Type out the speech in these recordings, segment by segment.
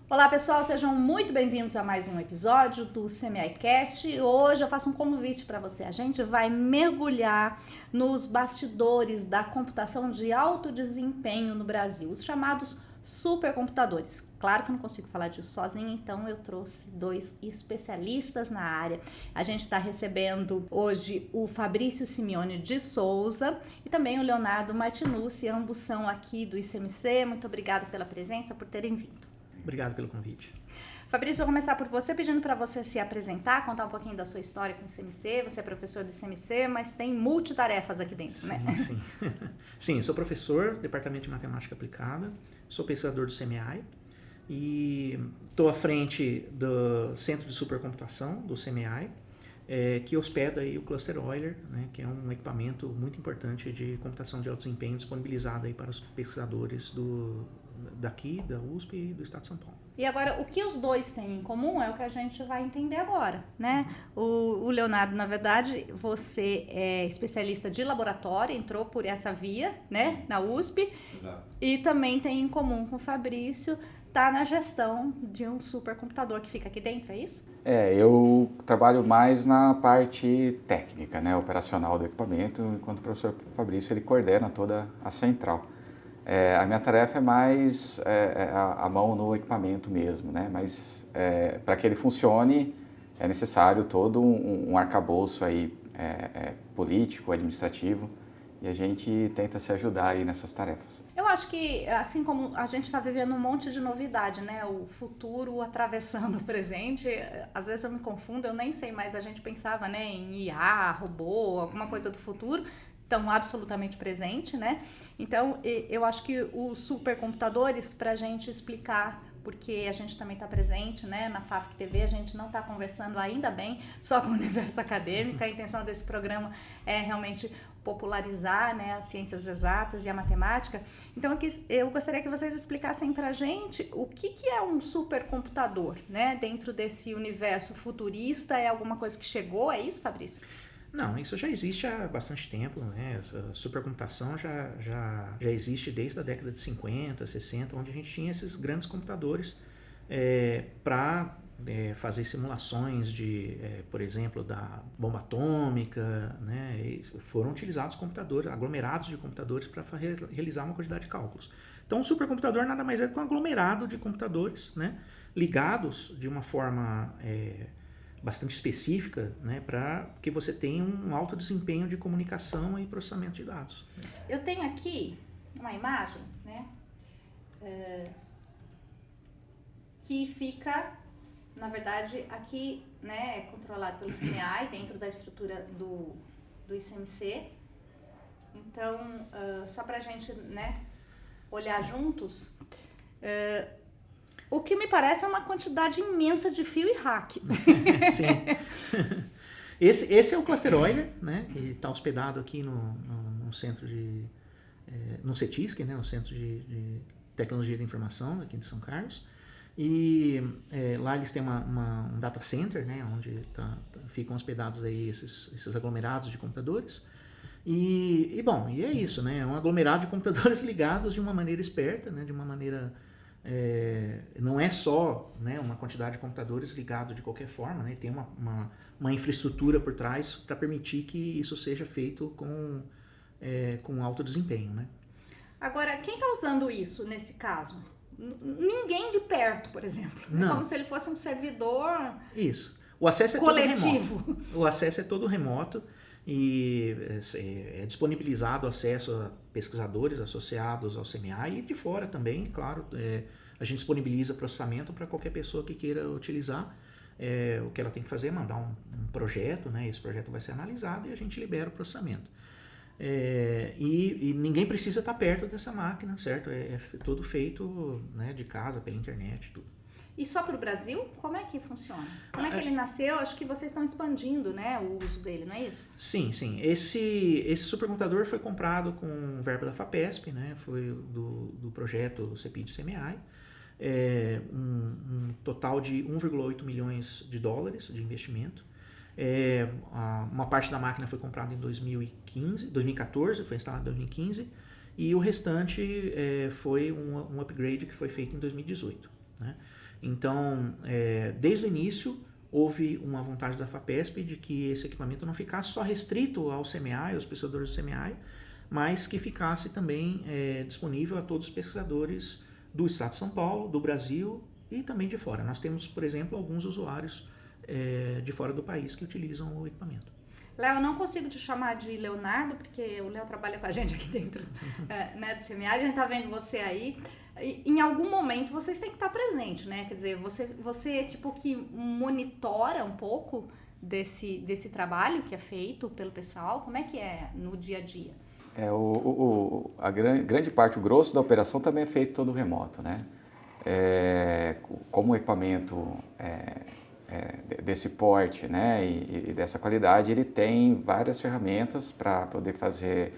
Olá pessoal, sejam muito bem-vindos a mais um episódio do CMIcast. Hoje eu faço um convite para você. A gente vai mergulhar nos bastidores da computação de alto desempenho no Brasil, os chamados supercomputadores. Claro que eu não consigo falar disso sozinha, então eu trouxe dois especialistas na área. A gente está recebendo hoje o Fabrício Simeone de Souza e também o Leonardo Martinucci, ambos são aqui do ICMC. Muito obrigada pela presença, por terem vindo. Obrigado pelo convite. Fabrício, eu vou começar por você, pedindo para você se apresentar, contar um pouquinho da sua história com o ICMC. Você é professor do ICMC, mas tem multitarefas aqui dentro, sim, né? Sim, sim, sou professor, Departamento de Matemática Aplicada, sou pesquisador do CMI e estou à frente do Centro de Supercomputação do CMI, que hospeda aí o Cluster Euler, né, que é um equipamento muito importante de computação de alto desempenho disponibilizado aí para os pesquisadores daqui, da USP e do Estado de São Paulo. E agora, o que os dois têm em comum é o que a gente vai entender agora, né? O Leonardo, na verdade, você é especialista de laboratório, entrou por essa via, né, na USP. Exato. E também tem em comum com o Fabrício, tá na gestão de um supercomputador que fica aqui dentro, é isso? Eu trabalho mais na parte técnica, né, operacional do equipamento, enquanto o professor Fabrício ele coordena toda a central. A minha tarefa é mais a mão no equipamento mesmo, né? Mas para que ele funcione é necessário todo um arcabouço aí, político, administrativo, e a gente tenta se ajudar aí nessas tarefas. Eu acho que, assim como a gente está vivendo um monte de novidade, né? O futuro atravessando o presente, às vezes eu me confundo, eu nem sei mais, a gente pensava, né, em IA, robô, alguma coisa do futuro, estão absolutamente presente, né? Então, eu acho que os supercomputadores, para a gente explicar, porque a gente também está presente, né, na FAFC TV, a gente não está conversando ainda bem só com o universo acadêmico, a intenção desse programa é realmente popularizar, né, as ciências exatas e a matemática. Então, eu gostaria que vocês explicassem para a gente o que é um supercomputador, né, dentro desse universo futurista. É alguma coisa que chegou, é isso, Fabrício? Não, isso já existe há bastante tempo, né? Essa supercomputação já existe desde a década de 50, 60, onde a gente tinha esses grandes computadores para fazer simulações de, por exemplo, da bomba atômica, né? E foram utilizados computadores, aglomerados de computadores para realizar uma quantidade de cálculos. Então, o supercomputador nada mais é do que um aglomerado de computadores, né, ligados de uma forma bastante específica, né, para que você tenha um alto desempenho de comunicação e processamento de dados. Eu tenho aqui uma imagem, né, que fica, na verdade, aqui, né, é controlado pelo CMI, dentro da estrutura do ICMC. Então, só para a gente, né, olhar juntos, o que me parece é uma quantidade imensa de fio e rack. Sim. Esse é o Cluster Euler, né, que está hospedado aqui no centro de... no CETISC, né, no Centro de Tecnologia da Informação, aqui de São Carlos. E lá eles têm um data center, né, onde ficam hospedados aí esses aglomerados de computadores. E é isso, né, é um aglomerado de computadores ligados de uma maneira esperta, né, de uma maneira... não é só, né, uma quantidade de computadores ligados de qualquer forma, né, tem uma infraestrutura por trás para permitir que isso seja feito com alto desempenho, né? Agora, quem está usando isso nesse caso? Ninguém de perto, por exemplo. Não. É como se ele fosse um servidor Isso. O acesso é coletivo. todo remoto. O acesso é todo remoto e é disponibilizado acesso a pesquisadores associados ao CMI e de fora também, claro. A gente disponibiliza processamento para qualquer pessoa que queira utilizar. O que ela tem que fazer é mandar um projeto, né? Esse projeto vai ser analisado e a gente libera o processamento. E ninguém precisa estar perto dessa máquina, certo? É tudo feito, né, de casa, pela internet, tudo. E só para o Brasil? Como é que funciona? Como é que ele nasceu? Acho que vocês estão expandindo, né, o uso dele, não é isso? Sim, sim. Esse supercomputador foi comprado com verba da FAPESP, né? Foi do projeto CPID-CMI. Um total de 1,8 milhões de dólares de investimento. Uma parte da máquina foi comprada em 2014, foi instalada em 2015, e o restante foi um upgrade que foi feito em 2018. Né? Então, desde o início, houve uma vontade da FAPESP de que esse equipamento não ficasse só restrito ao CMEI, aos pesquisadores do CMEI, mas que ficasse também disponível a todos os pesquisadores do Estado de São Paulo, do Brasil e também de fora. Nós temos, por exemplo, alguns usuários de fora do país que utilizam o equipamento. Léo, eu não consigo te chamar de Leonardo, porque o Léo trabalha com a gente aqui dentro né, do CMEI, a gente tá vendo você aí. E, em algum momento vocês têm que estar presentes, né? Quer dizer, você tipo que monitora um pouco desse trabalho que é feito pelo pessoal, como é que é no dia a dia? A grande parte, o grosso da operação também é feito todo remoto, né? Como o equipamento desse porte, né, e dessa qualidade, ele tem várias ferramentas para poder fazer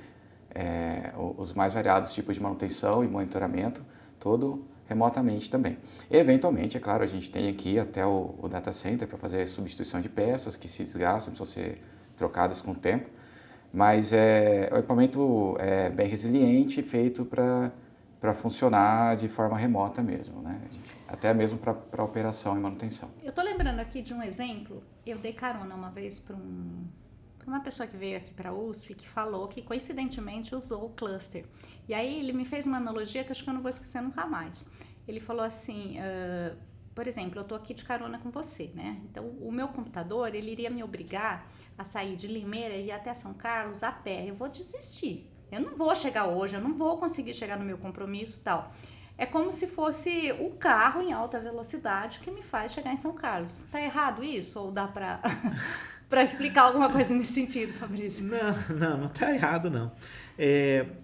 os mais variados tipos de manutenção e monitoramento, todo remotamente também. E, eventualmente, é claro, a gente tem aqui até o data center para fazer substituição de peças que se desgastam, precisam ser trocadas com o tempo, mas o equipamento é bem resiliente, feito para funcionar de forma remota mesmo, né? Até mesmo para operação e manutenção. Eu tô lembrando aqui de um exemplo, eu dei carona uma vez para uma pessoa que veio aqui para a USP, que falou que coincidentemente usou o cluster. E aí ele me fez uma analogia que acho que eu não vou esquecer nunca mais. Ele falou assim, por exemplo, eu tô aqui de carona com você, né? Então o meu computador, ele iria me obrigar a sair de Limeira e ir até São Carlos a pé. Eu vou desistir. Eu não vou chegar hoje, eu não vou conseguir chegar no meu compromisso e tal. É como se fosse o carro em alta velocidade que me faz chegar em São Carlos. Tá errado isso? Ou dá para explicar alguma coisa nesse sentido, Fabrício? Não tá errado, não.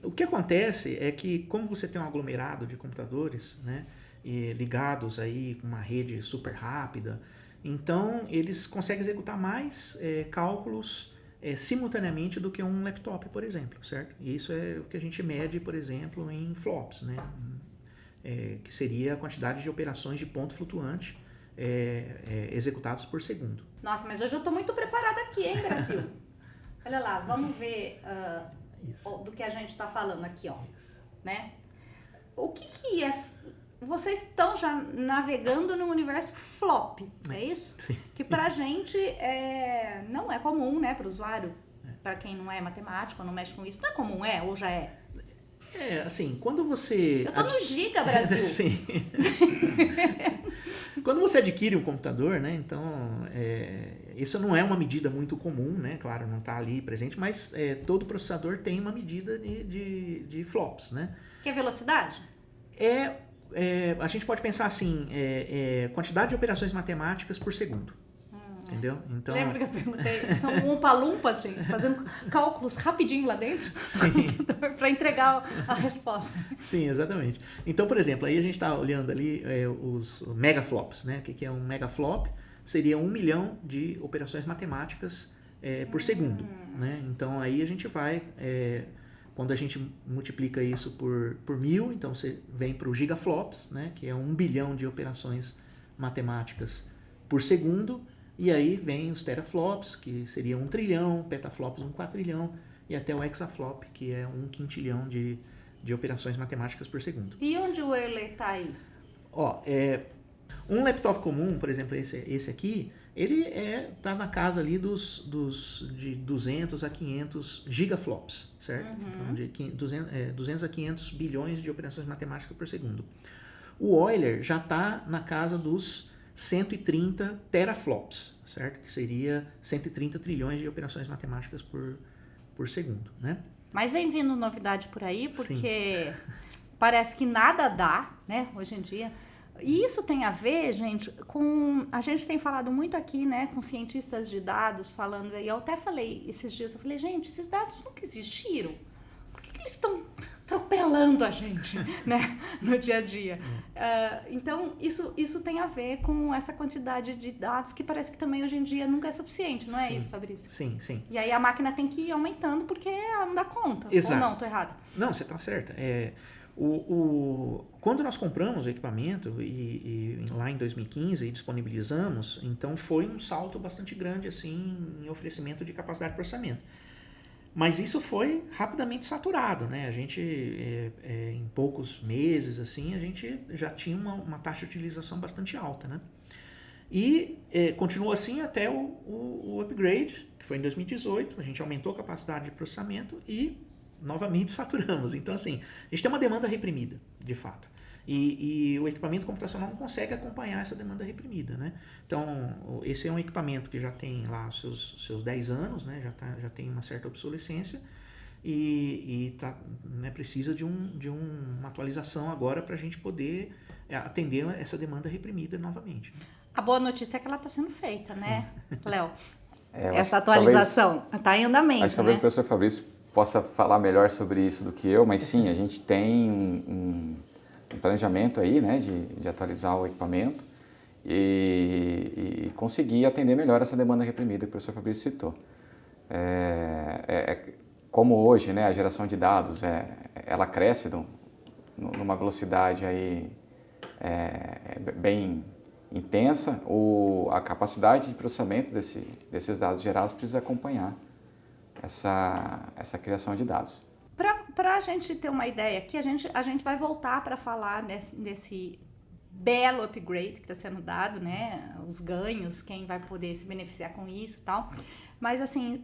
O que acontece é que, como você tem um aglomerado de computadores, né, ligados aí com uma rede super rápida, então eles conseguem executar mais cálculos simultaneamente do que um laptop, por exemplo, certo? E isso é o que a gente mede, por exemplo, em flops, né? Que seria a quantidade de operações de ponto flutuante executadas por segundo. Nossa, mas hoje eu estou muito preparada aqui, hein, Brasil? Olha lá, vamos ver do que a gente está falando aqui, ó. Né? O que é... Vocês estão já navegando no universo flop, é isso? Sim. Que pra gente não é comum, né, para o usuário. Para quem não é matemático, não mexe com isso, não é comum, ou já é? Assim, quando você... Eu tô no Giga, Brasil! Sim. Quando você adquire um computador, né, então, isso não é uma medida muito comum, né, claro, não está ali presente, mas todo processador tem uma medida de flops, né? Que é velocidade? A gente pode pensar assim, quantidade de operações matemáticas por segundo. Entendeu? Então... Lembra que eu perguntei? São umpa-lumpas, gente, fazendo cálculos rapidinho lá dentro para entregar a resposta. Sim, exatamente. Então, por exemplo, aí a gente está olhando ali os megaflops, né? O que é um megaflop? Seria 1 milhão de operações matemáticas por segundo. Né? Então, aí a gente vai... quando a gente multiplica isso por 1000, então você vem para o gigaflops, né? Que é 1 bilhão de operações matemáticas por segundo. E aí vem os teraflops, que seria 1 trilhão, petaflops 1 quatrilhão, e até o hexaflop, que é 1 quintilhão de operações matemáticas por segundo. E onde o Euler está aí? Um laptop comum, por exemplo, esse aqui, ele está na casa ali de 200 a 500 gigaflops, certo? Então, de 200 a 500 bilhões de operações matemáticas por segundo. O Euler já está na casa dos 130 teraflops, certo? Que seria 130 trilhões de operações matemáticas por segundo, né? Mas vem vindo novidade por aí, porque Sim. Parece que nada dá, né, hoje em dia. E isso tem a ver, gente, com... A gente tem falado muito aqui, né, com cientistas de dados falando, e eu até falei esses dias, eu falei, gente, esses dados nunca existiram. Por que eles estão atropelando a gente, né, no dia a dia? Então, isso tem a ver com essa quantidade de dados que parece que também hoje em dia nunca é suficiente, não é isso, Fabrício? Sim, sim. E aí a máquina tem que ir aumentando porque ela não dá conta. Exato. Ou não, tô errada? Não, você está certa. Quando nós compramos o equipamento e lá em 2015 e disponibilizamos, então foi um salto bastante grande assim em oferecimento de capacidade de processamento. Mas isso foi rapidamente saturado, né? A gente, em poucos meses, assim, a gente já tinha uma taxa de utilização bastante alta, né? E continuou assim até o upgrade, que foi em 2018, a gente aumentou a capacidade de processamento e novamente saturamos. Então, assim, a gente tem uma demanda reprimida, de fato. E o equipamento computacional não consegue acompanhar essa demanda reprimida, né? Então, esse é um equipamento que já tem lá seus 10 anos, né? Já tem uma certa obsolescência e né, precisa de uma atualização agora para a gente poder atender essa demanda reprimida novamente. A boa notícia é que ela está sendo feita, né, Léo? Essa atualização está em andamento, acho que talvez né? o professor Fabrício possa falar melhor sobre isso do que eu, mas sim, a gente tem um planejamento aí, né, de atualizar o equipamento e conseguir atender melhor essa demanda reprimida que o professor Fabrício citou. Como hoje, né, a geração de dados ela cresce numa velocidade aí, bem intensa, a capacidade de processamento desses dados gerados precisa acompanhar essa criação de dados. Para a gente ter uma ideia aqui, a gente vai voltar para falar desse belo upgrade que está sendo dado, né? Os ganhos, quem vai poder se beneficiar com isso e tal. Mas, assim,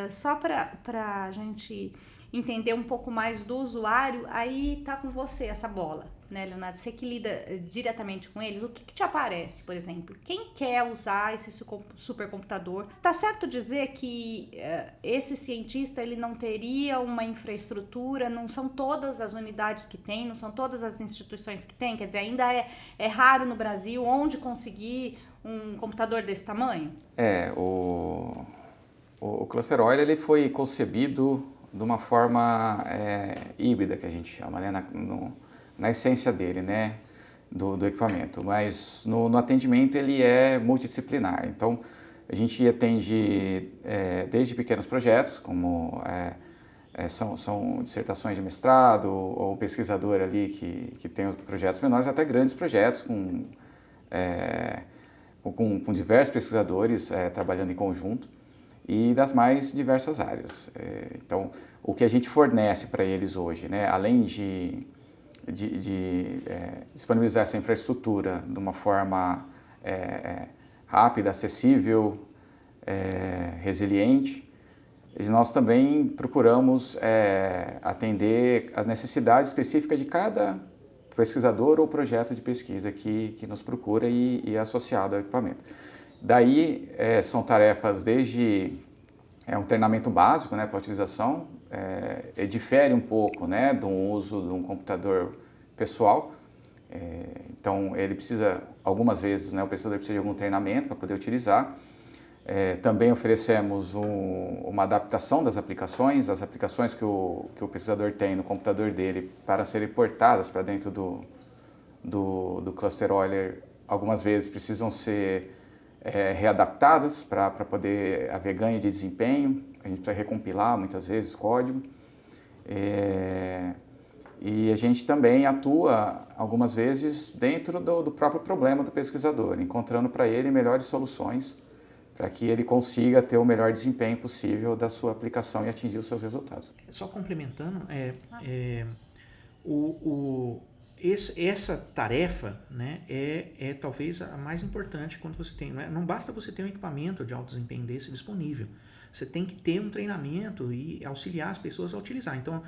só para a gente entender um pouco mais do usuário, aí tá com você essa bola, né, Leonardo? Você que lida diretamente com eles, o que te aparece, por exemplo? Quem quer usar esse supercomputador? Tá certo dizer que esse cientista ele não teria uma infraestrutura, não são todas as unidades que tem, não são todas as instituições que tem? Quer dizer, ainda é raro no Brasil onde conseguir um computador desse tamanho? O Cluster Oil ele foi concebido de uma forma híbrida, que a gente chama, né, na essência dele, né, do equipamento, mas no atendimento ele é multidisciplinar. Então, a gente atende desde pequenos projetos, como são dissertações de mestrado, ou um pesquisador ali que tem projetos menores, até grandes projetos com diversos pesquisadores trabalhando em conjunto, e das mais diversas áreas. Então, o que a gente fornece para eles hoje, né, além de disponibilizar essa infraestrutura de uma forma rápida, acessível, resiliente, nós também procuramos atender as necessidades específicas de cada pesquisador ou projeto de pesquisa que nos procura e é associado ao equipamento. Daí são tarefas desde um treinamento básico, né, para a utilização, difere um pouco, né, do uso de um computador pessoal. Então ele precisa, algumas vezes, né, o pesquisador precisa de algum treinamento para poder utilizar. Também oferecemos uma adaptação das aplicações, as aplicações que o pesquisador tem no computador dele para serem portadas para dentro do Cluster Oiler, algumas vezes precisam ser readaptadas para poder haver ganho de desempenho. A gente precisa recompilar muitas vezes código. E a gente também atua algumas vezes dentro do próprio problema do pesquisador, encontrando para ele melhores soluções para que ele consiga ter o melhor desempenho possível da sua aplicação e atingir os seus resultados. Só complementando, essa tarefa, né, é talvez a mais importante quando você tem. Não basta você ter um equipamento de alto desempenho desse disponível. Você tem que ter um treinamento e auxiliar as pessoas a utilizar. Então,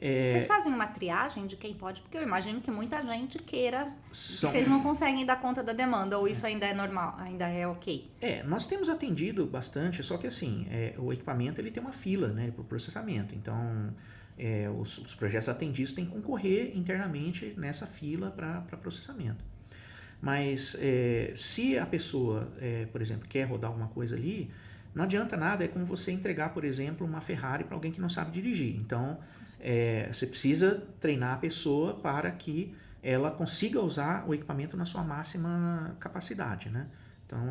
vocês fazem uma triagem de quem pode? Porque eu imagino que muita gente queira, que vocês não conseguem dar conta da demanda, ou isso ainda é normal, ainda é ok? Nós temos atendido bastante, só que assim, o equipamento ele tem uma fila, né, para o processamento. Então, os projetos atendidos têm que concorrer internamente nessa fila para processamento. Mas se a pessoa, por exemplo, quer rodar alguma coisa ali, não adianta nada, é como você entregar, por exemplo, uma Ferrari para alguém que não sabe dirigir. Então, você precisa treinar a pessoa para que ela consiga usar o equipamento na sua máxima capacidade, né? Então,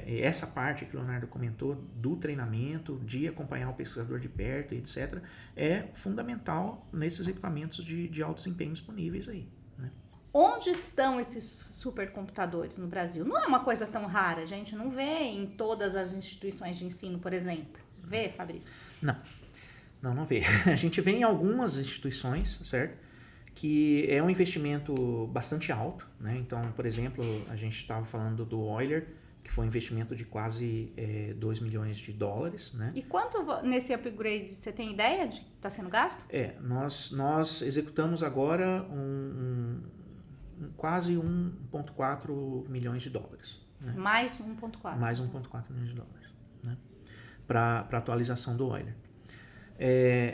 essa parte que o Leonardo comentou do treinamento, de acompanhar o pesquisador de perto, etc., é fundamental nesses equipamentos de alto desempenho disponíveis aí. Né? Onde estão esses supercomputadores no Brasil? Não é uma coisa tão rara, a gente não vê em todas as instituições de ensino, por exemplo. Vê, Fabrício? Não vê. A gente vê em algumas instituições, certo? Que é um investimento bastante alto, né? Então, por exemplo, a gente estava falando do Euler, que foi um investimento de quase 2 milhões de dólares, né? E quanto nesse upgrade, você tem ideia de que está sendo gasto? Nós executamos agora quase 1,4 milhões de dólares. Né? Mais 1,4. Mais 1,4 milhões de dólares, né? Para atualização do Euler.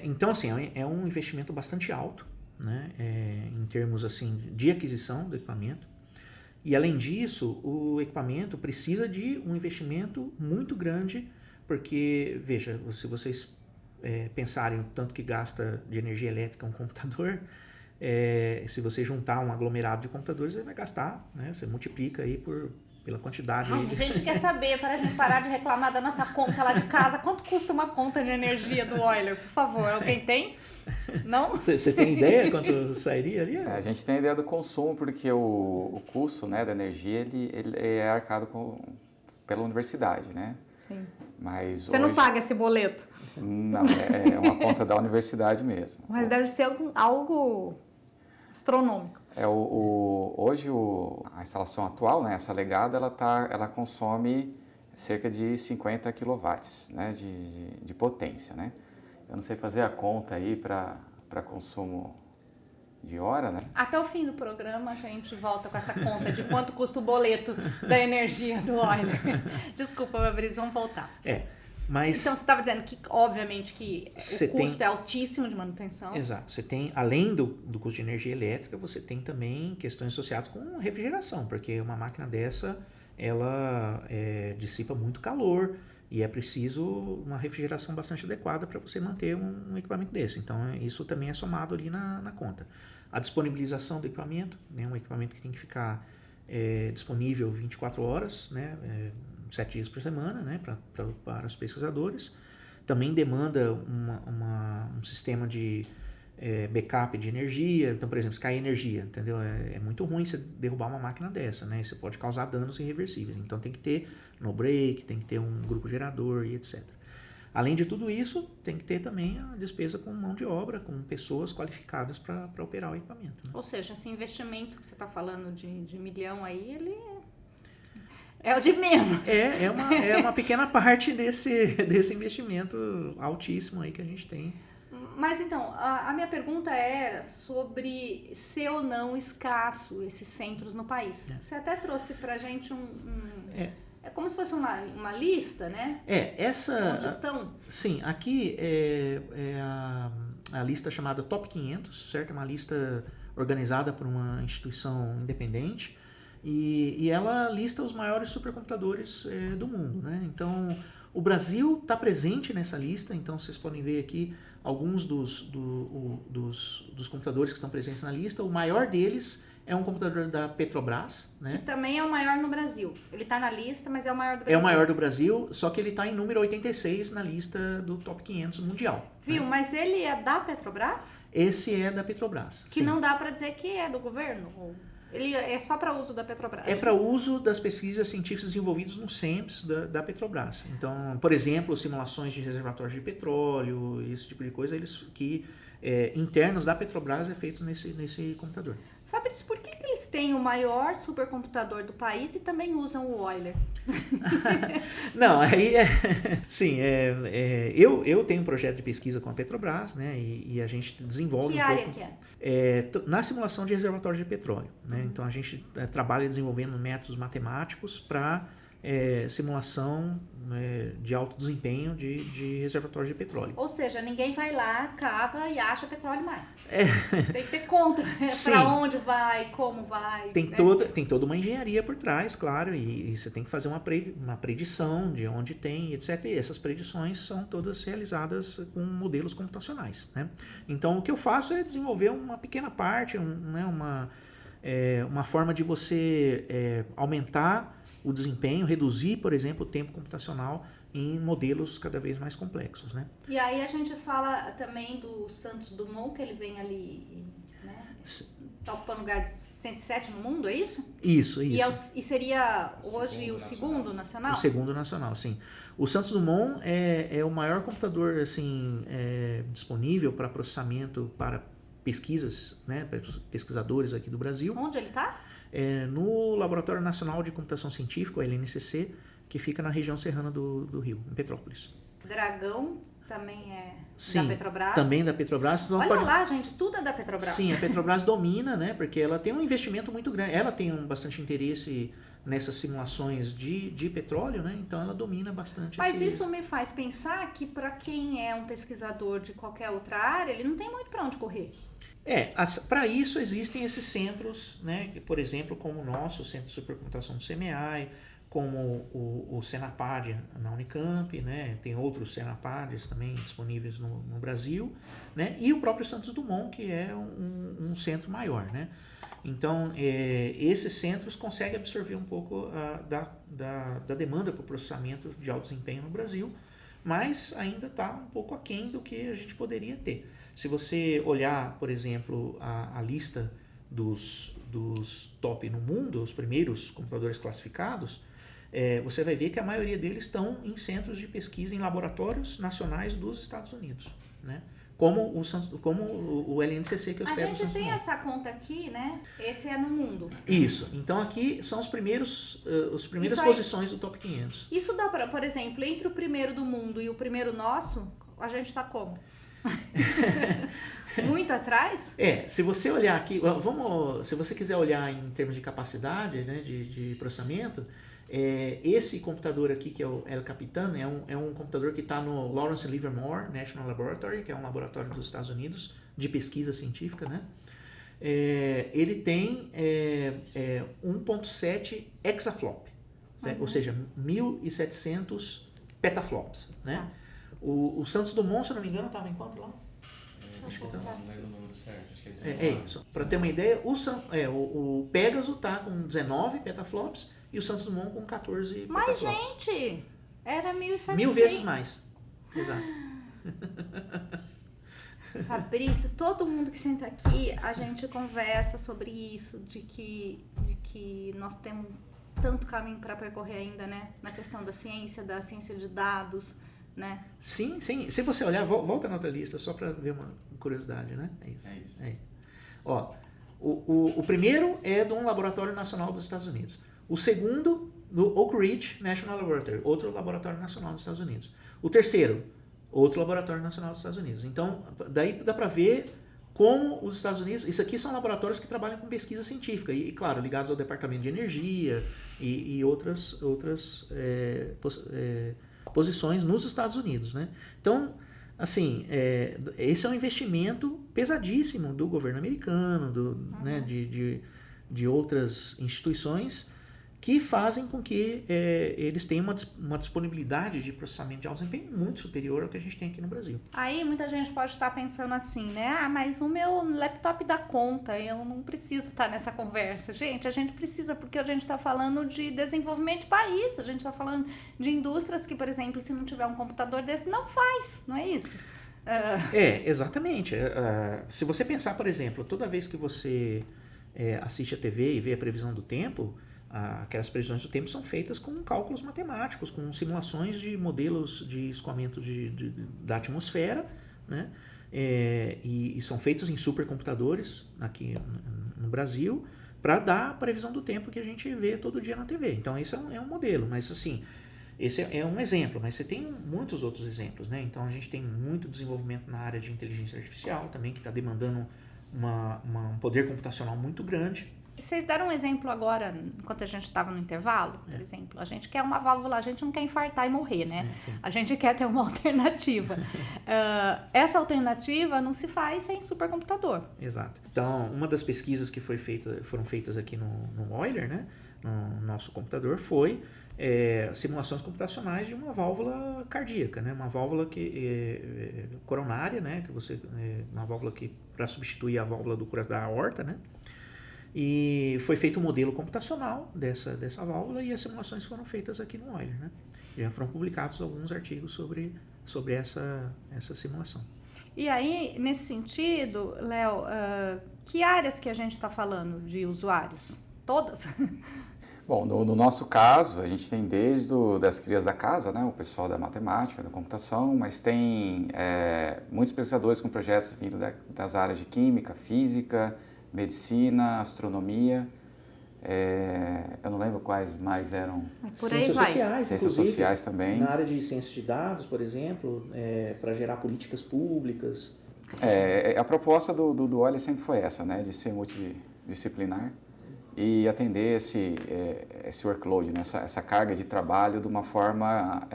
Então, assim, é um investimento bastante alto, né? Em termos assim, de aquisição do equipamento. E, além disso, o equipamento precisa de um investimento muito grande, porque, veja, se vocês pensarem o tanto que gasta de energia elétrica um computador, se você juntar um aglomerado de computadores, ele vai gastar, né? Você multiplica aí pela quantidade. A gente quer saber, para a gente parar de reclamar da nossa conta lá de casa, quanto custa uma conta de energia do Euler, por favor? Alguém tem? Não? Você tem ideia quanto sairia ali? A gente tem a ideia do consumo, porque o custo, né, da energia ele é arcado pela universidade, né? Sim. Mas você não paga esse boleto? Não, é uma conta da universidade mesmo. Mas deve ser algo astronômico. Hoje a instalação atual, né, essa legada, ela consome cerca de 50 kW, né, de potência, né? Eu não sei fazer a conta aí para consumo de hora, né? Até o fim do programa a gente volta com essa conta de quanto custa o boleto da energia do Euler. Desculpa, Fabrício, vamos voltar. Mas então, você estava dizendo que, obviamente, que o custo é altíssimo de manutenção. Exato. Você tem, além do custo de energia elétrica, você tem também questões associadas com refrigeração, porque uma máquina dessa, ela dissipa muito calor e é preciso uma refrigeração bastante adequada para você manter um equipamento desse. Então, isso também é somado ali na conta. A disponibilização do equipamento, né, um equipamento que tem que ficar disponível 24 horas, né, 7 dias por semana, né, para os pesquisadores. Também demanda um sistema de backup de energia. Então, por exemplo, se cair energia, entendeu? É muito ruim você derrubar uma máquina dessa, né? Você pode causar danos irreversíveis. Então, tem que ter no break, tem que ter um grupo gerador e etc. Além de tudo isso, tem que ter também a despesa com mão de obra, com pessoas qualificadas para operar o equipamento. Né? Ou seja, esse investimento que você está falando de milhão aí, ele é o de menos. É uma pequena parte desse investimento altíssimo aí que a gente tem. Mas então, a minha pergunta era sobre ser ou não escasso esses centros no país. Você até trouxe pra gente é como se fosse uma lista, né? Onde estão? Sim, aqui é a lista chamada Top 500, certo? É uma lista organizada por uma instituição independente. E ela lista os maiores supercomputadores do mundo, né? Então, o Brasil está presente nessa lista, então vocês podem ver aqui alguns dos computadores que estão presentes na lista. O maior deles é um computador da Petrobras, né? Que também é o maior no Brasil. Ele está na lista, mas é o maior do Brasil. É o maior do Brasil, só que ele está em número 86 na lista do Top 500 mundial. Viu? Né? Mas ele é da Petrobras? Esse é da Petrobras. Que sim. Não dá para dizer que é do governo? Ele é só para uso da Petrobras? É para uso das pesquisas científicas desenvolvidas no CEMPS da Petrobras. Então, por exemplo, simulações de reservatórios de petróleo, esse tipo de coisa, internos da Petrobras é feitos nesse computador. Fabrício, por que eles têm o maior supercomputador do país e também usam o Euler? Não, aí sim, eu tenho um projeto de pesquisa com a Petrobras, né, e a gente desenvolve que área que é? Na simulação de reservatórios de petróleo, né, então a gente trabalha desenvolvendo métodos matemáticos para simulação de alto desempenho de reservatórios de petróleo. Ou seja, ninguém vai lá, cava e acha petróleo mais. Tem que ter conta para onde vai, como vai. Tem toda uma engenharia por trás, claro, e você tem que fazer uma predição de onde tem, etc. E essas predições são todas realizadas com modelos computacionais, né? Então, o que eu faço é desenvolver uma pequena parte, uma forma de você aumentar o desempenho, reduzir, por exemplo, o tempo computacional em modelos cada vez mais complexos, né? E aí a gente fala também do Santos Dumont, que ele vem ali, né? Está ocupando lugar de 107 no mundo, é isso? Isso. E seria hoje o segundo nacional? O segundo nacional, sim. O Santos Dumont é o maior computador assim, disponível para processamento para pesquisas, né, para pesquisadores aqui do Brasil. Onde ele está? No Laboratório Nacional de Computação Científica, o LNCC, que fica na região serrana do Rio, em Petrópolis. Dragão também é Sim, da Petrobras? Também da Petrobras. Olha lá, gente, tudo é da Petrobras. Sim, a Petrobras domina, né, porque ela tem um investimento muito grande. Ela tem bastante interesse nessas simulações de petróleo, né, então ela domina bastante. Mas isso me faz pensar que para quem é um pesquisador de qualquer outra área, ele não tem muito para onde correr. Para isso existem esses centros, né, que, por exemplo, como o nosso Centro de Supercomputação do CMEI, como o Senapad na Unicamp, né, tem outros Senapads também disponíveis no Brasil, né, e o próprio Santos Dumont, que é um centro maior, né. Então, esses centros conseguem absorver um pouco da demanda para o processamento de alto desempenho no Brasil, mas ainda está um pouco aquém do que a gente poderia ter. Se você olhar, por exemplo, a lista dos top no mundo, os primeiros computadores classificados, você vai ver que a maioria deles estão em centros de pesquisa, em laboratórios nacionais dos Estados Unidos, né? Como o LNCC que hospeda o Santos Dumont. A gente tem essa conta aqui, né? Esse é no mundo. Isso. Então aqui são as primeiras posições do top 500. Isso dá para, por exemplo, entre o primeiro do mundo e o primeiro nosso, a gente está como? Muito atrás? Se você olhar aqui, se você quiser olhar em termos de capacidade, né, de processamento, esse computador aqui, que é o El Capitan, é um computador que está no Lawrence Livermore National Laboratory, que é um laboratório dos Estados Unidos de pesquisa científica, né? Ele tem 1.7 exaflop, ou seja, 1.700 petaflops, né? O Santos Dumont, se eu não me engano, estava em quanto lá? Acho que tá. Não lembro o número certo, acho que é 19. Isso. Para ter uma ideia, o Pegasus está com 19 petaflops e o Santos Dumont com 14 petaflops. Mas, gente, era 1.700. 1000 vezes mais. Exato. Fabrício, todo mundo que senta aqui, a gente conversa sobre isso, de que nós temos tanto caminho para percorrer ainda, né? Na questão da ciência de dados, né? Sim. Se você olhar, volta na outra lista, só para ver uma curiosidade, né? É isso. Ó, o primeiro é de um laboratório nacional dos Estados Unidos. O segundo, do Oak Ridge National Laboratory, outro laboratório nacional dos Estados Unidos. O terceiro, outro laboratório nacional dos Estados Unidos. Então, daí dá para ver como os Estados Unidos... Isso aqui são laboratórios que trabalham com pesquisa científica e claro, ligados ao Departamento de Energia e outras posições nos Estados Unidos, né? Então, assim, esse é um investimento pesadíssimo do governo americano, né, de outras instituições que fazem com que eles tenham uma disponibilidade de processamento de alto desempenho muito superior ao que a gente tem aqui no Brasil. Aí muita gente pode estar pensando assim, né? Mas o meu laptop dá conta, eu não preciso estar nessa conversa. Gente, a gente precisa porque a gente está falando de desenvolvimento de país, a gente está falando de indústrias que, por exemplo, se não tiver um computador desse, não faz, não é isso? Exatamente. Se você pensar, por exemplo, toda vez que você assiste a TV e vê a previsão do tempo, aquelas previsões do tempo são feitas com cálculos matemáticos, com simulações de modelos de escoamento da atmosfera, né? E são feitos em supercomputadores aqui no Brasil para dar a previsão do tempo que a gente vê todo dia na TV. Então, esse é um modelo, mas assim, esse é um exemplo, mas você tem muitos outros exemplos, né? Então, a gente tem muito desenvolvimento na área de inteligência artificial também, que está demandando um poder computacional muito grande. Vocês deram um exemplo agora, enquanto a gente estava no intervalo, por exemplo. A gente quer uma válvula, a gente não quer infartar e morrer, né? A gente quer ter uma alternativa. Essa alternativa não se faz sem supercomputador. Exato. Então, uma das pesquisas que foram feitas aqui no Euler, né, no nosso computador, foi simulações computacionais de uma válvula cardíaca, né? Uma válvula coronária, né? Uma válvula que para substituir a válvula da aorta, né? E foi feito um modelo computacional dessa válvula e as simulações foram feitas aqui no Euler, né? Já foram publicados alguns artigos sobre essa simulação. E aí, nesse sentido, Léo, que áreas que a gente está falando de usuários? Todas? Bom, no nosso caso, a gente tem desde das crias da casa, né, o pessoal da matemática, da computação, mas tem muitos pesquisadores com projetos vindo das áreas de química, física, medicina, astronomia. Eu não lembro quais mais eram. Por aí Ciências vai. sociais, Ciências sociais também. Na área de ciências de dados, por exemplo, para gerar políticas públicas. A proposta do Euler sempre foi essa, né, de ser multidisciplinar e atender esse workload, né, essa carga de trabalho de uma forma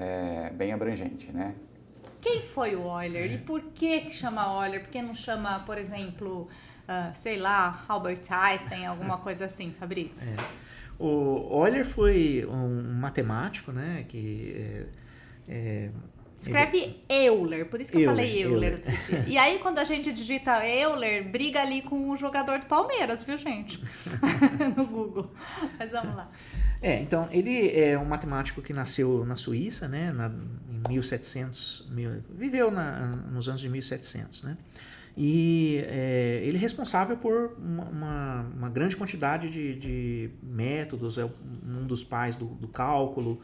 bem abrangente, né? Quem foi o Euler e por que chama Euler? Por que não chama, por exemplo, sei lá, Albert Einstein, alguma coisa assim, Fabrício? O Euler foi um matemático, né, que Escreve Euler, por isso que eu falei Euler outro dia. E aí, quando a gente digita Euler, briga ali com o jogador do Palmeiras, viu, gente? No Google. Mas vamos lá. Então, ele é um matemático que nasceu na Suíça, né, em 1700, viveu nos anos de 1700, né? E ele é responsável por uma grande quantidade de métodos, é um dos pais do cálculo.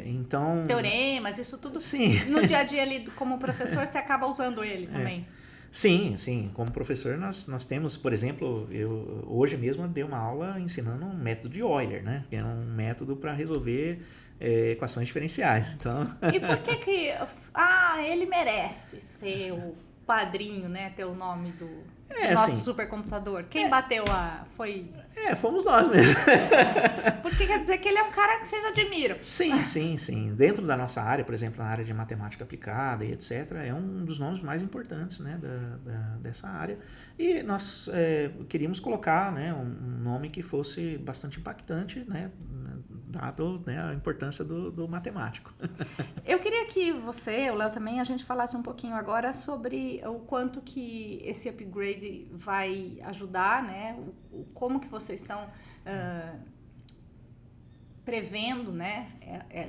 Então, teoremas, isso tudo. Sim. No dia a dia ali, como professor, você acaba usando ele também. Sim. Como professor, nós temos, por exemplo, eu hoje mesmo dei uma aula ensinando um método de Euler, né? Que é um método para resolver equações diferenciais. Então... E por que ele merece ser o padrinho, né? Ter o nome do nosso assim, supercomputador. Quem bateu foi... fomos nós mesmo. Porque quer dizer que ele é um cara que vocês admiram. Sim. Dentro da nossa área, por exemplo, na área de matemática aplicada e etc., é um dos nomes mais importantes, né, dessa área. E nós queríamos colocar, né, um nome que fosse bastante impactante, né, dado, né, a importância do matemático. Eu queria que você, o Léo também, a gente falasse um pouquinho agora sobre o quanto que esse upgrade vai ajudar, né, como que vocês estão prevendo, né,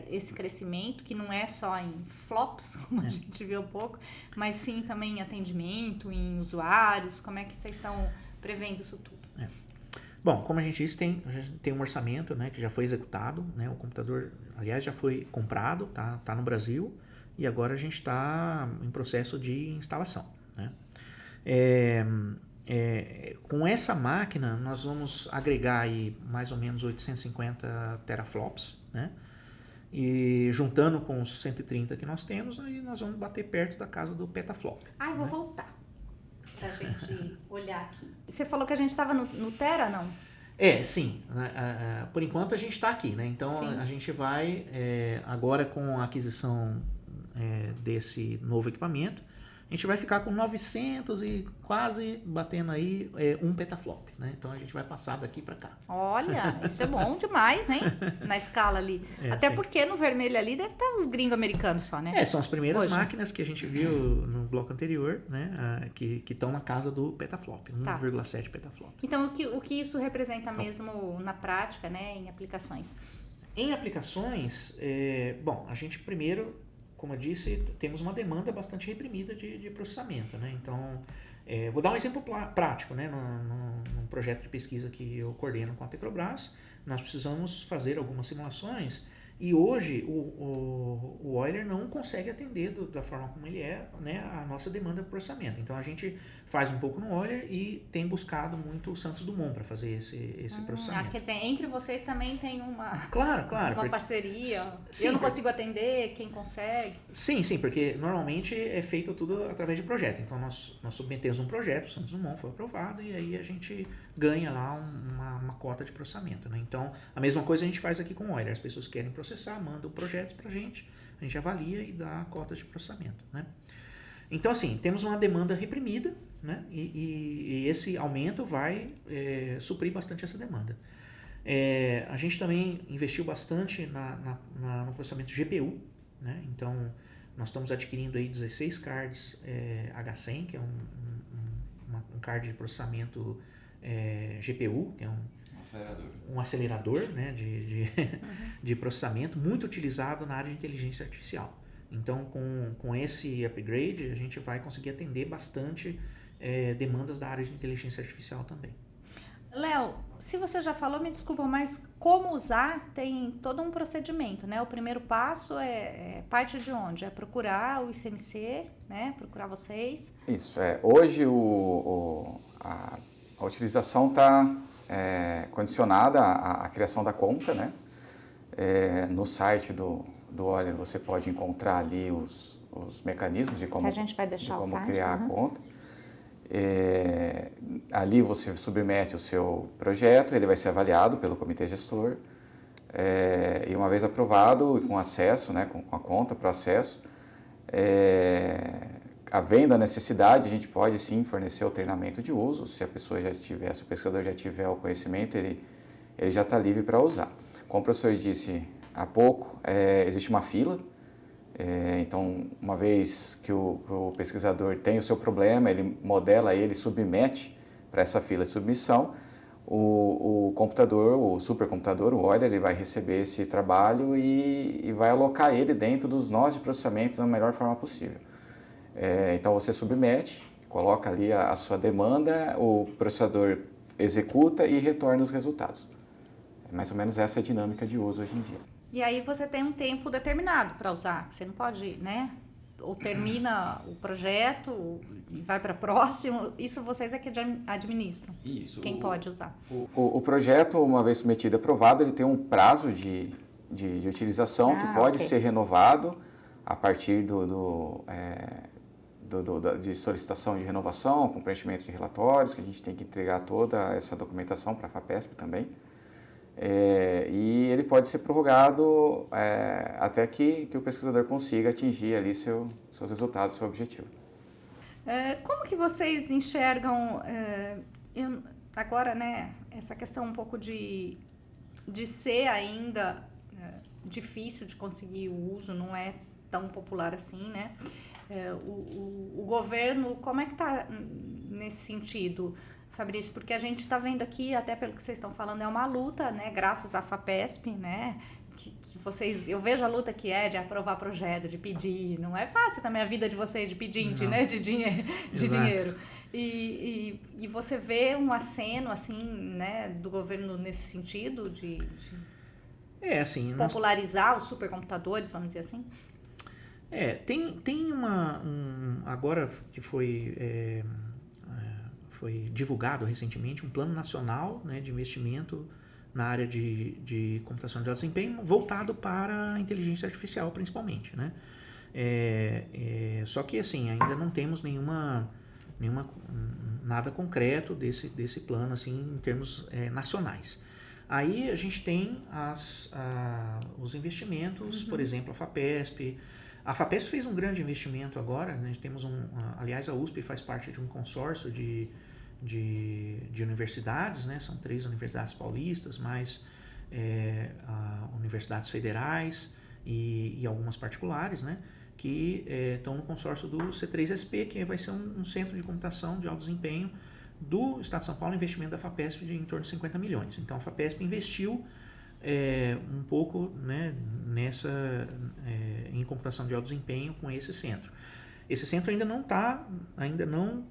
esse crescimento, que não é só em flops, como a gente viu um pouco, mas sim também em atendimento, em usuários. Como é que vocês estão prevendo isso tudo? Bom, como a gente disse, tem um orçamento, né, que já foi executado, né, o computador, aliás, já foi comprado, tá no Brasil, e agora a gente está em processo de instalação, né. Com essa máquina, nós vamos agregar aí mais ou menos 850 teraflops, né? E juntando com os 130 que nós temos, aí nós vamos bater perto da casa do petaflop. Eu vou voltar pra gente olhar aqui. Você falou que a gente estava no Tera, não? Sim. Por enquanto a gente está aqui, né? Então Sim. A gente vai, agora com a aquisição desse novo equipamento, a gente vai ficar com 900 e quase batendo aí 1 petaflop, né? Então a gente vai passar daqui para cá. Olha, isso é bom demais, hein? Na escala ali. Até sim. Porque no vermelho ali deve estar os gringos americanos só, né? São as primeiras Hoje. máquinas que a gente viu no bloco anterior, né? Que estão na casa do petaflop, 1,7 petaflop. Então o que isso representa mesmo na prática, né? Em aplicações? Em aplicações, a gente primeiro, como eu disse, temos uma demanda bastante reprimida de processamento, né? Então, vou dar um exemplo prático, né? Num projeto de pesquisa que eu coordeno com a Petrobras, nós precisamos fazer algumas simulações e hoje o Euler não consegue atender da forma como ele é, né, a nossa demanda de processamento. Então, a gente faz um pouco no Euler e tem buscado muito o Santos Dumont para fazer esse processamento. Quer dizer, entre vocês também tem uma parceria. Sim, eu não consigo atender, quem consegue? Sim, porque normalmente é feito tudo através de projeto. Então, nós submetemos um projeto, o Santos Dumont foi aprovado e aí a gente ganha lá uma cota de processamento, né? Então, a mesma coisa a gente faz aqui com o Euler. As pessoas querem processar, mandam projetos para a gente avalia e dá cotas de processamento, né? Então, assim, temos uma demanda reprimida, né? E esse aumento vai suprir bastante essa demanda. A gente também investiu bastante no processamento GPU, né? Então, nós estamos adquirindo aí 16 cards H100, que é um card de processamento GPU, que é um acelerador, né, de processamento, muito utilizado na área de inteligência artificial. Então, com esse upgrade, a gente vai conseguir atender bastante demandas da área de inteligência artificial também. Léo, se você já falou, me desculpa, mas como usar tem todo um procedimento, né? O primeiro passo é parte de onde? É procurar o ICMC, né? Procurar vocês. Isso, hoje a utilização está condicionada à criação da conta, né? No site do Olier você pode encontrar ali os mecanismos de como, que a gente vai deixar de como criar a conta. Ali você submete o seu projeto, ele vai ser avaliado pelo comitê gestor e uma vez aprovado e com acesso, né, com a conta para acesso, havendo a necessidade, a gente pode sim fornecer o treinamento de uso, se a pessoa já tiver, se o pesquisador já tiver o conhecimento, ele já está livre para usar. Como o professor disse há pouco, existe uma fila. Então, uma vez que o pesquisador tem o seu problema, ele modela ele, submete para essa fila de submissão, o computador, o supercomputador, o Euler, ele vai receber esse trabalho e vai alocar ele dentro dos nós de processamento da melhor forma possível. Então, você submete, coloca ali a sua demanda, o processador executa e retorna os resultados. Mais ou menos essa é a dinâmica de uso hoje em dia. E aí você tem um tempo determinado para usar. Você não pode, né? Ou termina o projeto e vai para próximo. Isso vocês é que administram. Isso. Quem pode usar? O projeto, uma vez submetido e aprovado, ele tem um prazo de utilização que pode ser renovado a partir de solicitação de renovação, com preenchimento de relatórios, que a gente tem que entregar toda essa documentação para a FAPESP também. E ele pode ser prorrogado até que o pesquisador consiga atingir ali seus resultados, seu objetivo. Como que vocês enxergam agora, né, essa questão um pouco de ser ainda difícil de conseguir o uso, não é tão popular assim, né? O governo, como é que está nesse sentido, Fabrício? Porque a gente está vendo aqui, até pelo que vocês estão falando, é uma luta, né? Graças à FAPESP, né? Que vocês, eu vejo a luta que é de aprovar projeto, de pedir. Não é fácil também a vida de vocês de pedinte, né? De dinheiro. E você vê um aceno, assim, né? Do governo nesse sentido de assim, popularizar os supercomputadores, vamos dizer assim? Tem agora que foi divulgado recentemente um plano nacional, né, de investimento na área de computação de alto desempenho voltado para a inteligência artificial principalmente, né? Só que assim, ainda não temos nada concreto desse plano assim, em termos nacionais. Aí a gente tem os investimentos, por exemplo, a FAPESP. A FAPESP fez um grande investimento agora, né? Temos aliás, a USP faz parte de um consórcio de universidades, né? São 3 universidades paulistas, mais universidades federais e algumas particulares, né? Que estão no consórcio do C3SP, que vai ser um centro de computação de alto desempenho do Estado de São Paulo, investimento da FAPESP de em torno de 50 milhões. Então a FAPESP investiu um pouco, né, em computação de alto desempenho com esse centro. Esse centro ainda não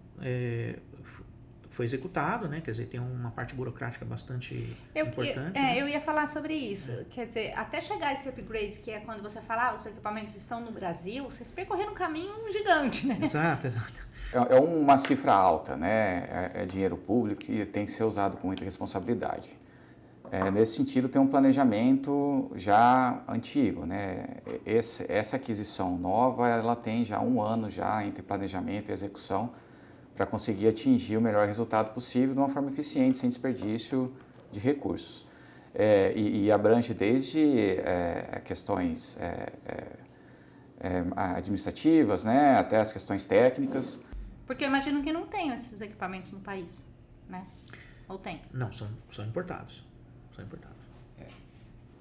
foi executado, né? Quer dizer, tem uma parte burocrática bastante importante. Né? Eu ia falar sobre isso. Quer dizer, até chegar esse upgrade, que é quando você fala, os equipamentos estão no Brasil, vocês percorreram um caminho gigante, né? Exato. É uma cifra alta, né? É dinheiro público que tem que ser usado com muita responsabilidade. Nesse sentido, tem um planejamento já antigo, né? Essa aquisição nova, ela tem já 1 ano já entre planejamento e execução para conseguir atingir o melhor resultado possível de uma forma eficiente, sem desperdício de recursos. E abrange desde questões administrativas, né? Até as questões técnicas. Porque eu imagino que não tem esses equipamentos no país, né? Ou tem? Não, são importados.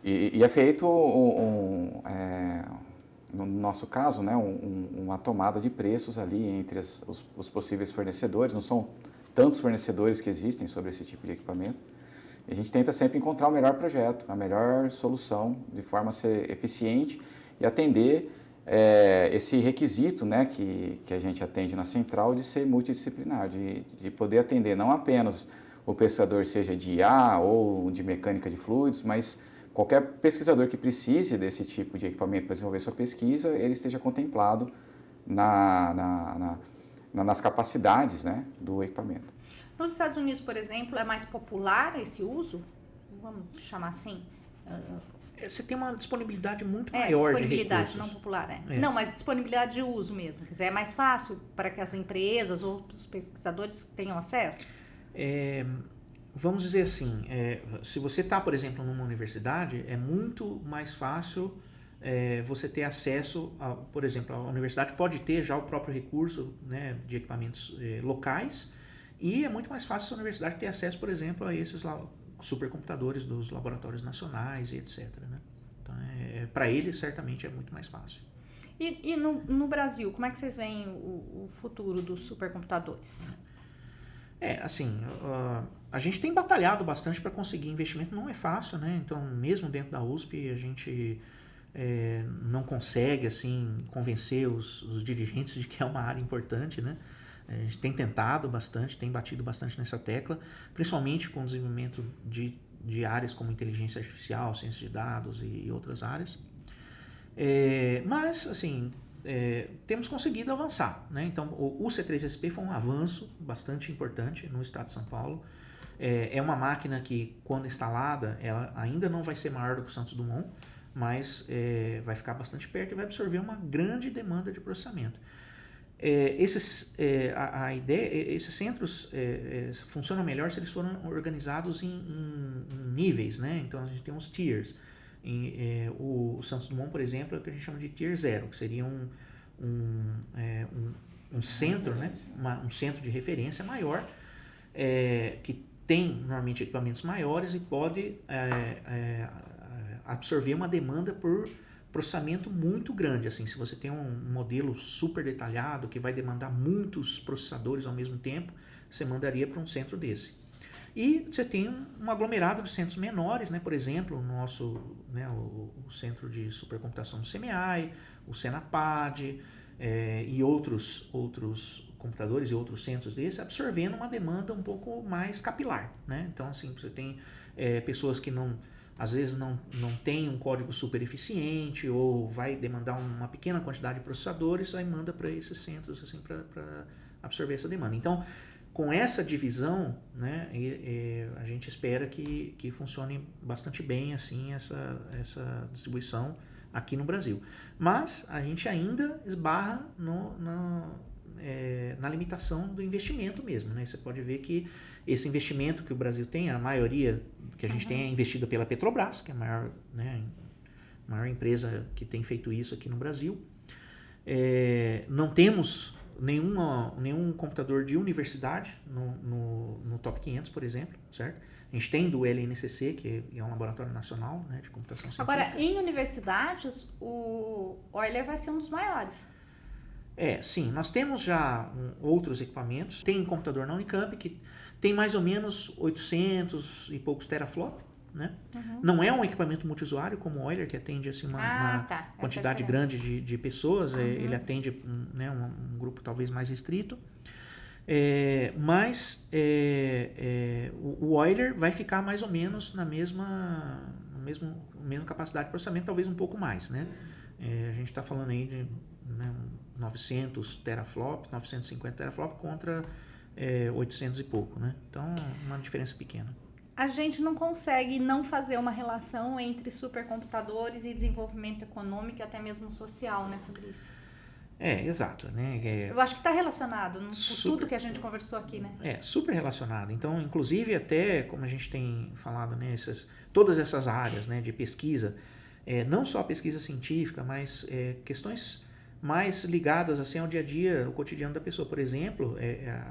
E é feito, no nosso caso, né, uma tomada de preços ali entre os possíveis fornecedores. Não são tantos fornecedores que existem sobre esse tipo de equipamento. E a gente tenta sempre encontrar o melhor projeto, a melhor solução, de forma a ser eficiente e atender esse requisito, né, que a gente atende na central de ser multidisciplinar, de poder atender não apenas o pesquisador seja de IA ou de mecânica de fluidos, mas qualquer pesquisador que precise desse tipo de equipamento para desenvolver sua pesquisa, ele esteja contemplado nas capacidades, né, do equipamento. Nos Estados Unidos, por exemplo, é mais popular esse uso? Vamos chamar assim? Você tem uma disponibilidade muito maior de recursos. Disponibilidade, não popular, Não, mas disponibilidade de uso mesmo. Quer dizer, é mais fácil para que as empresas ou os pesquisadores tenham acesso? Vamos dizer assim, se você está, por exemplo, numa universidade, é muito mais fácil você ter acesso, por exemplo, a universidade pode ter já o próprio recurso, né, de equipamentos locais, e é muito mais fácil a universidade ter acesso, por exemplo, a esses supercomputadores dos laboratórios nacionais e etc. Né? Então, para eles, certamente, é muito mais fácil. E no Brasil, como é que vocês veem o futuro dos supercomputadores? Assim, a gente tem batalhado bastante para conseguir investimento, não é fácil, né? Então, mesmo dentro da USP, a gente não consegue, assim, convencer os dirigentes de que é uma área importante, né? A gente tem tentado bastante, tem batido bastante nessa tecla, principalmente com o desenvolvimento de áreas como inteligência artificial, ciência de dados e outras áreas. Mas, assim, temos conseguido avançar, né? Então, o C3SP foi um avanço bastante importante no estado de São Paulo. É uma máquina que, quando instalada, ela ainda não vai ser maior do que o Santos Dumont, mas vai ficar bastante perto e vai absorver uma grande demanda de processamento. Esses centros funcionam melhor se eles forem organizados em níveis, né? Então a gente tem uns tiers. O Santos Dumont, por exemplo, é o que a gente chama de tier 0, que seria um centro, né? Um centro de referência maior, que tem normalmente equipamentos maiores e pode absorver uma demanda por processamento muito grande. Assim, se você tem um modelo super detalhado que vai demandar muitos processadores ao mesmo tempo, você mandaria para um centro desse. E você tem um aglomerado de centros menores, né? Por exemplo, o nosso, né, o centro de supercomputação do CMI, o Senapad e outros computadores e outros centros desses, absorvendo uma demanda um pouco mais capilar, né? Então, assim, você tem pessoas que às vezes não tem um código super eficiente ou vai demandar uma pequena quantidade de processadores, aí manda para esses centros assim, para absorver essa demanda. Então, com essa divisão, né, a gente espera que funcione bastante bem assim, essa distribuição aqui no Brasil. Mas a gente ainda esbarra na limitação do investimento mesmo, né? Você pode ver que esse investimento que o Brasil tem, a maioria que a gente tem é investida pela Petrobras, que é a maior empresa que tem feito isso aqui no Brasil. Não temos nenhum computador de universidade no Top 500, por exemplo, certo? A gente tem do LNCC, que é um laboratório nacional, né, de computação científica. Agora, em universidades, o Euler vai ser um dos maiores. Sim, nós temos já outros equipamentos. Tem um computador na Unicamp que tem mais ou menos 800 e poucos teraflop, né? Uhum. Não é um equipamento multiusuário como o Euler, que atende assim, uma quantidade grande de pessoas. Uhum. Ele atende um grupo talvez mais restrito. Mas o Euler vai ficar mais ou menos na mesma capacidade de processamento, talvez um pouco mais, né? A gente está falando aí de 900 teraflop, 950 teraflop contra 800 e pouco, né? Então, uma diferença pequena. A gente não consegue não fazer uma relação entre supercomputadores e desenvolvimento econômico e até mesmo social, né, Fabrício? Exato, né? Eu acho que está relacionado com tudo que a gente conversou aqui, né? Super relacionado. Então, inclusive, até como a gente tem falado, né, todas essas áreas, né, de pesquisa, não só a pesquisa científica, mas questões mais ligadas assim, ao dia a dia, ao cotidiano da pessoa. Por exemplo,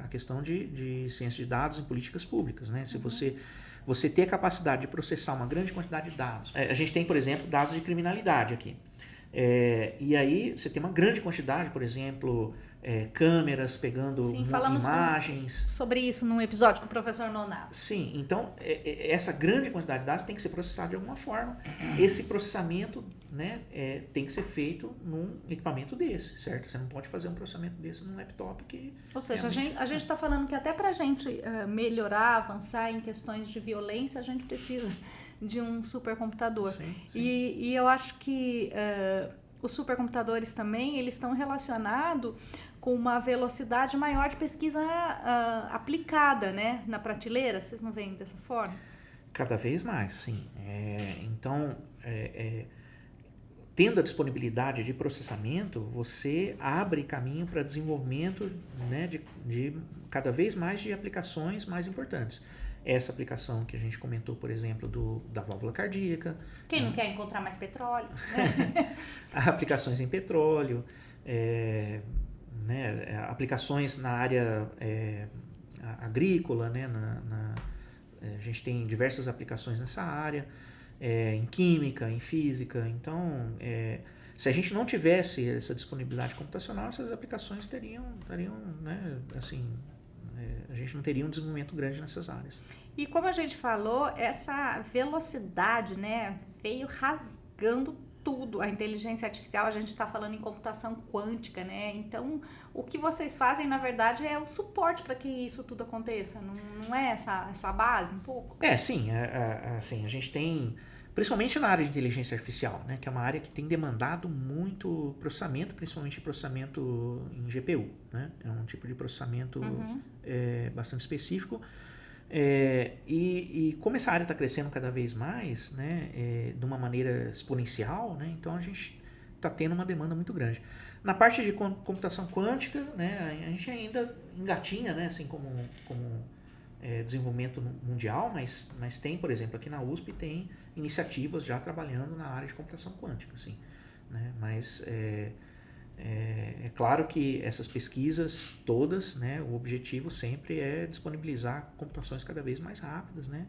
a questão de ciência de dados em políticas públicas, né? Se você ter a capacidade de processar uma grande quantidade de dados. A gente tem, por exemplo, dados de criminalidade aqui. E aí você tem uma grande quantidade, por exemplo, câmeras pegando Sim, falamos imagens. sobre isso num episódio com o professor Nonato. Sim, então essa grande quantidade de dados tem que ser processada de alguma forma. Esse processamento, né, tem que ser feito num equipamento desse, certo? Você não pode fazer um processamento desse num laptop que... Ou seja, realmente... a gente está falando que até para a gente melhorar, avançar em questões de violência, a gente precisa de um supercomputador. Sim. E eu acho que os supercomputadores também, eles estão relacionados com uma velocidade maior de pesquisa aplicada, né, na prateleira. Vocês não veem dessa forma? Cada vez mais, sim. Então, tendo a disponibilidade de processamento, você abre caminho para desenvolvimento, né, de cada vez mais de aplicações mais importantes. Essa aplicação que a gente comentou, por exemplo, da válvula cardíaca. Quem não quer encontrar mais petróleo? Aplicações em petróleo, né, aplicações na área agrícola, né, a gente tem diversas aplicações nessa área, em química, em física. Então, se a gente não tivesse essa disponibilidade computacional, essas aplicações teriam né, assim, a gente não teria um desenvolvimento grande nessas áreas. E como a gente falou, essa velocidade, né, veio rasgando tudo. A inteligência artificial, a gente está falando em computação quântica, né? Então, o que vocês fazem, na verdade, é o suporte para que isso tudo aconteça. Não é essa base um pouco? Sim. Assim, a gente tem, principalmente na área de inteligência artificial, né, que é uma área que tem demandado muito processamento, principalmente processamento em GPU, né? É um tipo de processamento bastante específico. E como essa área está crescendo cada vez mais, né, de uma maneira exponencial, né, então a gente está tendo uma demanda muito grande. Na parte de computação quântica, né, a gente ainda engatinha, né, assim como desenvolvimento mundial, mas tem, por exemplo, aqui na USP tem iniciativas já trabalhando na área de computação quântica, assim, né, mas é claro que essas pesquisas todas, né, o objetivo sempre é disponibilizar computações cada vez mais rápidas, né,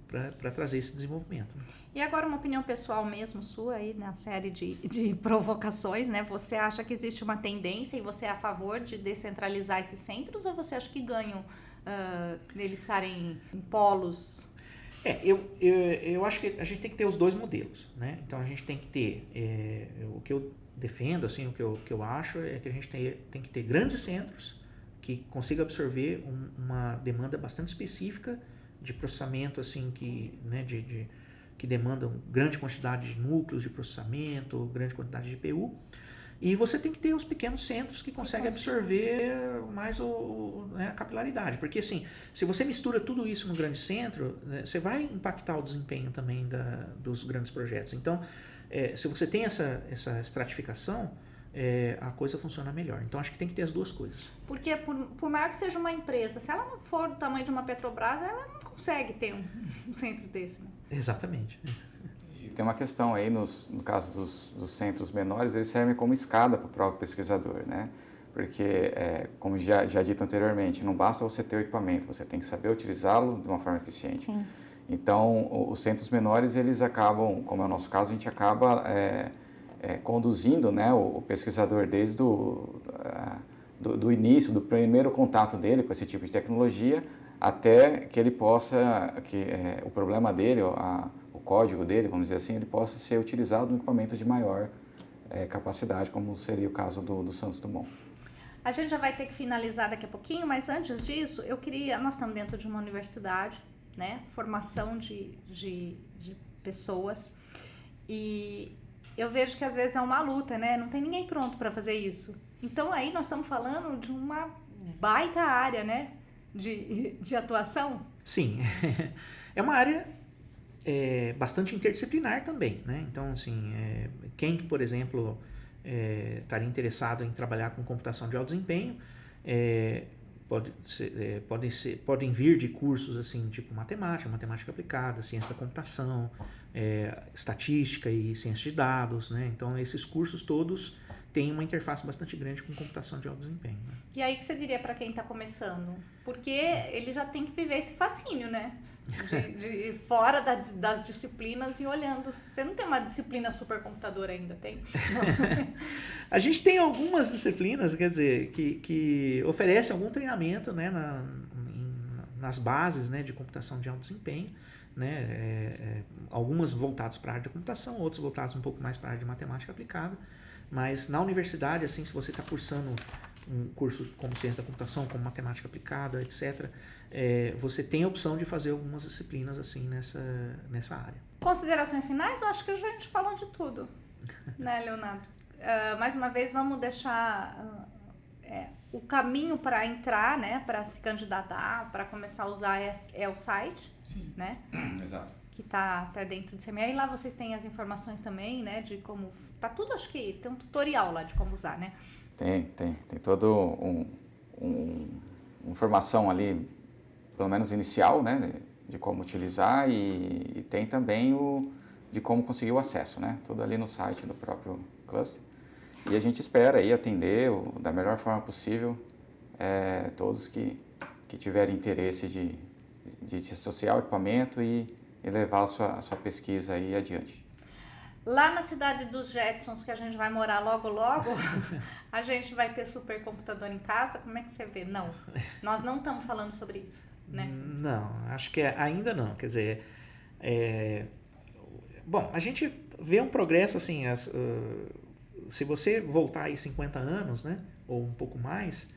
para trazer esse desenvolvimento. E agora uma opinião pessoal mesmo sua aí na série de provocações, né? Você acha que existe uma tendência e você é a favor de descentralizar esses centros ou você acha que ganham deles estarem em polos? Eu acho que a gente tem que ter os dois modelos, né? Então a gente tem que ter o que eu defendo, assim, o que eu acho é que a gente tem que ter grandes centros que consigam absorver uma demanda bastante específica de processamento, assim, que demandam grande quantidade de núcleos de processamento, grande quantidade de GPU. E você tem que ter os pequenos centros que conseguem absorver mais a capilaridade. Porque, assim, se você mistura tudo isso no grande centro, né, você vai impactar o desempenho também dos grandes projetos. Então, se você tem essa estratificação, a coisa funciona melhor. Então, acho que tem que ter as duas coisas. Porque, por maior que seja uma empresa, se ela não for do tamanho de uma Petrobras, ela não consegue ter um centro desse, né? Exatamente. E tem uma questão aí, no caso dos centros menores, eles servem como escada para o próprio pesquisador, né? Porque, como já dito anteriormente, não basta você ter o equipamento, você tem que saber utilizá-lo de uma forma eficiente. Sim. Então, os centros menores, eles acabam, como é o nosso caso, a gente acaba conduzindo, né, o pesquisador desde do início, do primeiro contato dele com esse tipo de tecnologia, até que ele possa, o problema dele, o código dele, vamos dizer assim, ele possa ser utilizado no equipamento de maior capacidade, como seria o caso do Santos Dumont. A gente já vai ter que finalizar daqui a pouquinho, mas antes disso, nós estamos dentro de uma universidade, né? Formação de pessoas, e eu vejo que às vezes é uma luta, né? Não tem ninguém pronto para fazer isso. Então aí nós estamos falando de uma baita área, né? De atuação. Sim, é uma área bastante interdisciplinar também, né? Então, assim, quem, por exemplo, estaria interessado em trabalhar com computação de alto desempenho, podem vir de cursos assim, tipo matemática aplicada, ciência da computação, estatística e ciência de dados, né? Então esses cursos todos tem uma interface bastante grande com computação de alto desempenho. Né? E aí, o que você diria para quem está começando? Porque ele já tem que viver esse fascínio, né? De fora das disciplinas e olhando. Você não tem uma disciplina supercomputadora ainda, tem? A gente tem algumas disciplinas, quer dizer, que oferecem algum treinamento, né, nas bases, né, de computação de alto desempenho, né, algumas voltadas para a área de computação, outras voltadas um pouco mais para a área de matemática aplicada, mas na universidade, assim, se você está cursando um curso como ciência da computação, como matemática aplicada, etc., você tem a opção de fazer algumas disciplinas assim nessa área. Considerações finais? Eu acho que a gente falou de tudo, né, Leonardo? Mais uma vez, vamos deixar o caminho para entrar, né, para se candidatar, para começar a usar o site. Sim. Né? Exato. Que está até dentro do CME. E lá vocês têm as informações também, né, de como... Tá tudo, acho que tem um tutorial lá de como usar, né? Tem todo informação ali, pelo menos inicial, né, de como utilizar e tem também de como conseguir o acesso, né, tudo ali no site do próprio cluster. E a gente espera aí atender da melhor forma possível todos que tiverem interesse de se associar ao equipamento e levar a sua pesquisa aí adiante. Lá na cidade dos Jetsons, que a gente vai morar logo, a gente vai ter supercomputador em casa? Como é que você vê? Não, nós não estamos falando sobre isso, né? Não, acho que ainda não. Quer dizer, bom, a gente vê um progresso, assim, se você voltar aí 50 anos, né, ou um pouco mais,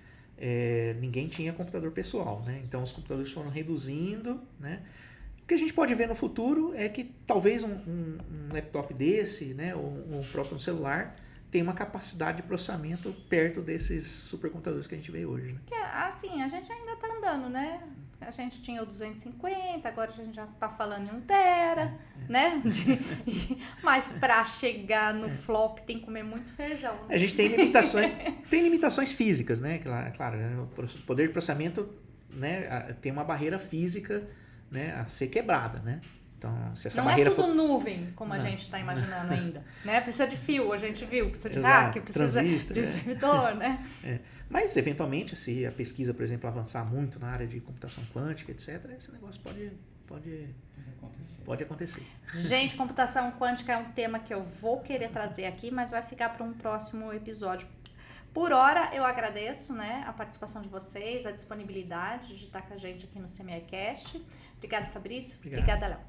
ninguém tinha computador pessoal, né? Então os computadores foram reduzindo, né? O que a gente pode ver no futuro é que talvez um laptop desse, né, ou um próprio celular, tenha uma capacidade de processamento perto desses supercomputadores que a gente vê hoje. Né? Assim, a gente ainda está andando, né? A gente tinha o 250, agora a gente já está falando em 1 tera, né? Mas para chegar no flop tem que comer muito feijão. Né? A gente tem limitações físicas, né? Claro, o poder de processamento, né, tem uma barreira física, né, a ser quebrada, né? Então, se essa não barreira é tudo nuvem, como a gente está imaginando ainda. Né? Precisa de fio, a gente viu, precisa de hack, precisa de servidor, né? Mas, eventualmente, se a pesquisa, por exemplo, avançar muito na área de computação quântica, etc., esse negócio pode acontecer. Gente, computação quântica é um tema que eu vou querer trazer aqui, mas vai ficar para um próximo episódio. Por hora, eu agradeço, né, a participação de vocês, a disponibilidade de estar com a gente aqui no CMEcast. Obrigada, Fabrício. Obrigada, Léo.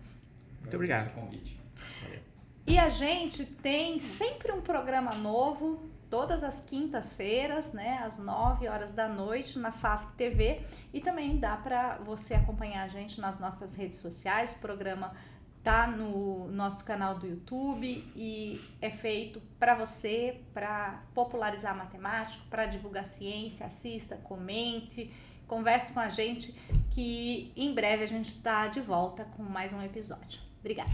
Muito obrigado. Convite. Valeu. E a gente tem sempre um programa novo, todas as quintas-feiras, né, às 9 horas da noite, na FAFC TV. E também dá para você acompanhar a gente nas nossas redes sociais. O programa tá no nosso canal do YouTube e é feito para você, para popularizar a matemática, para divulgar ciência. Assista, comente, converse com a gente, que em breve a gente está de volta com mais um episódio. Obrigada.